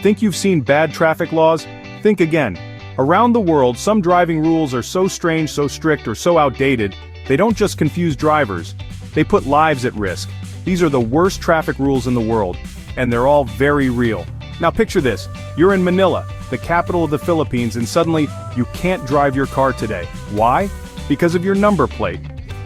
Think you've seen bad traffic laws? Think again. Around the world, some driving rules are so strange, so strict, or so outdated, they don't just confuse drivers, they put lives at risk. These are the worst traffic rules in the world, and they're all very real. Now picture this, you're in Manila, the capital of the Philippines, and suddenly, you can't drive your car today. Why? Because of your number plate.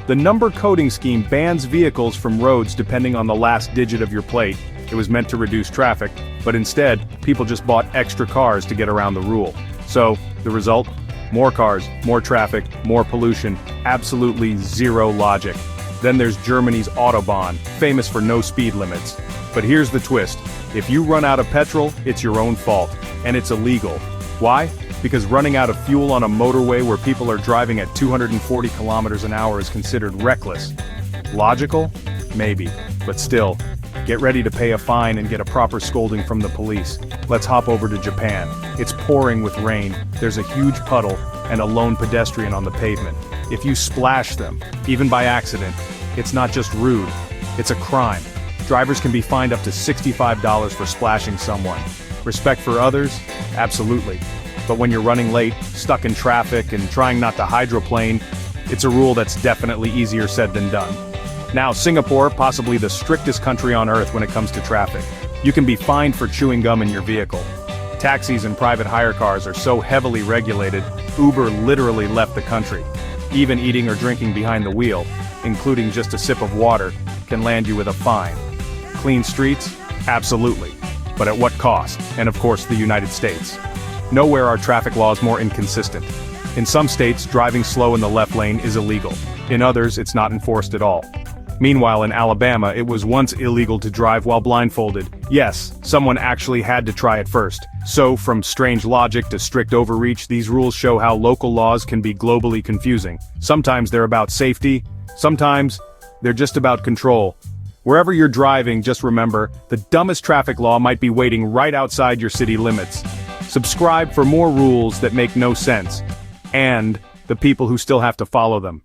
The number coding scheme bans vehicles from roads depending on the last digit of your plate. It was meant to reduce traffic, but instead, people just bought extra cars to get around the rule. So, the result? More cars, more traffic, more pollution, absolutely zero logic. Then there's Germany's Autobahn, famous for no speed limits. But here's the twist. If you run out of petrol, it's your own fault, and it's illegal. Why? Because running out of fuel on a motorway where people are driving at 240 kilometers an hour is considered reckless. Logical? Maybe. But still, get ready to pay a fine and get a proper scolding from the police. Let's hop over to Japan. It's pouring with rain, there's a huge puddle, and a lone pedestrian on the pavement. If you splash them, even by accident, it's not just rude, it's a crime. Drivers can be fined up to $65 for splashing someone. Respect for others? Absolutely. But when you're running late, stuck in traffic, and trying not to hydroplane, it's a rule that's definitely easier said than done. Now, Singapore, possibly the strictest country on earth when it comes to traffic. You can be fined for chewing gum in your vehicle. Taxis and private hire cars are so heavily regulated, Uber literally left the country. Even eating or drinking behind the wheel, including just a sip of water, can land you with a fine. Clean streets? Absolutely. But at what cost? And of course, the United States. Nowhere are traffic laws more inconsistent. In some states, driving slow in the left lane is illegal. In others, it's not enforced at all. Meanwhile, in Alabama, it was once illegal to drive while blindfolded. Yes, someone actually had to try it first. So, from strange logic to strict overreach, these rules show how local laws can be globally confusing. Sometimes they're about safety, sometimes they're just about control. Wherever you're driving, just remember, the dumbest traffic law might be waiting right outside your city limits. Subscribe for more rules that make no sense, and the people who still have to follow them.